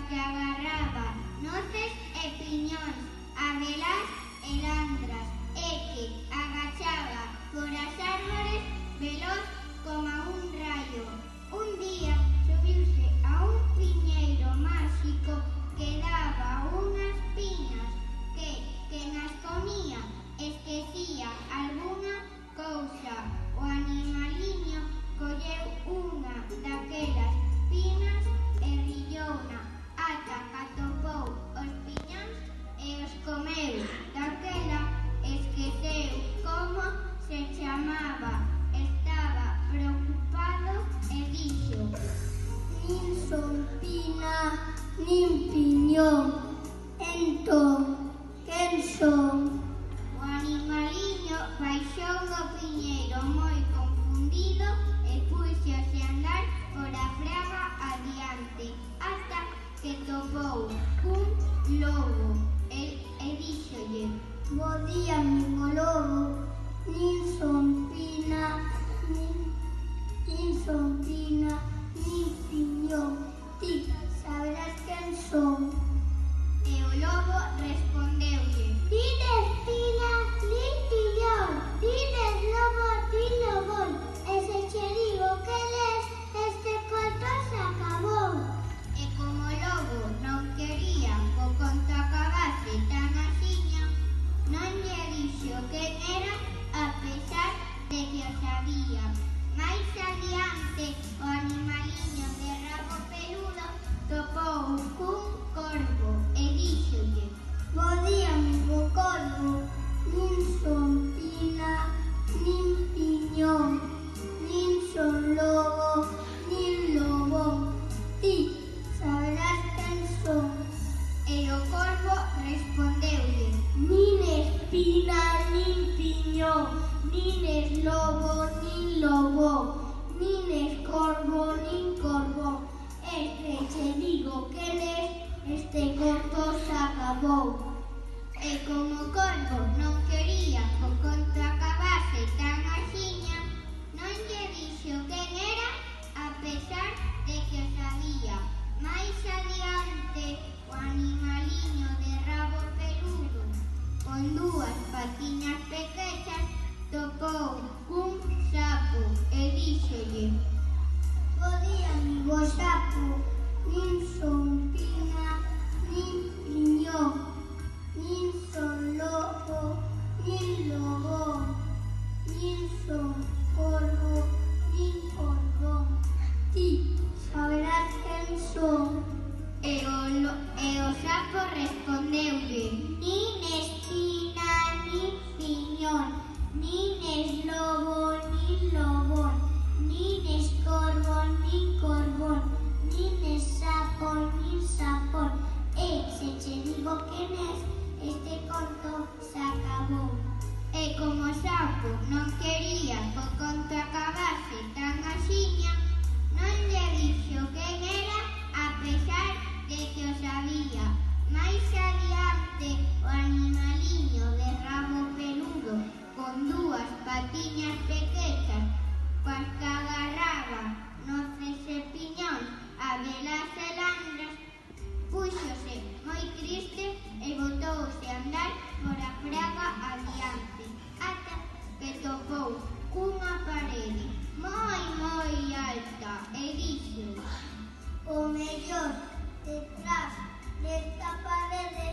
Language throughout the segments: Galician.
que agarraba noces e piñóns, abelas e landras, e que agachaba por as árbores veloz como un rayo. Un día subiuse a un piñeiro máxico que daba unhas piñas que nas comía esquecía algunha cousa. O animaliño colleu unha daquelas pinas e rillouna ata que atopou os piñóns e os comeu. Daquela esqueceu como se chamaba, estaba preocupado e dixo: nin son pina, nin piñón, entón, quen son? O animaliño baixou do piñeiro moi confundido e puxose a andar por a fraga adiante ata que topou un lobo e díxolle: Bo día, amigo lobo, nin son pina, nin piñón, ti saberás quen son. E o lobo respondeulle: Dides pina, nin piñón, dides lobo, nin lobón, e se che digo que les, este conto se acabou. E como o lobo non quería que o conto acabase tan axiña, non lle dixo quen era a pesar de que o sabía. Mais adiante o animaliño de rabo peludo topou cun corvo e díxolle: Bo día, amigo corvo, nin son pina, nin piñón, nin son lobo, nin lobón, ti saberás quen son. E o corvo respondeulle: Nin es pina, nin piñón, nin es lobo, nin lobón, nin es corvo, nin corvón. Este che digo que les, este conto se acabou. E como o corvo non quería que o conto acabase tan axiña, non lle dixo quen era a pesar de que o sabía. Mais adiante o animaliño de rabo peludo con dúas patiñas pequenas topou un sapo e díxolle: Bo día, amigo sapo, nin son pina, nin piñón, nin son lobo, nin lobón, nin son corvo, nin corvón. Ti saberás quen son. E o sapo respondeulle: Nin es pina, nin piñón, nin es lobo, nin lobón, nin es corvo, nin corvón, nin es sapo, nin sapón. E se che digo quen es, este conto se acabou. E como o sapo non quería que o conto acabase tan axiña, non lle dixo quen era a pesar de que o sabía. Mais adiante o animaliño de rabo peludo con dúas patiñas pequenas coas que agarraba noces e piñóns, abelas e landras, púxose moi triste e botouse a andar por a fraga adiante ata que topou cunha parede moi alta e dixo: O mellor, detrás desta parede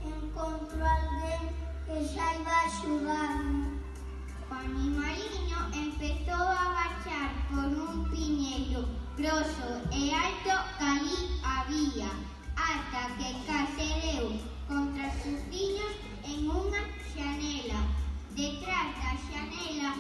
encontro alguén que saiba axudarme. O animaliño empezou a baixar por un piñeiro groso e alto que ali había, ata que case deu contra os fustiños en unha xanela. Detrás da xanela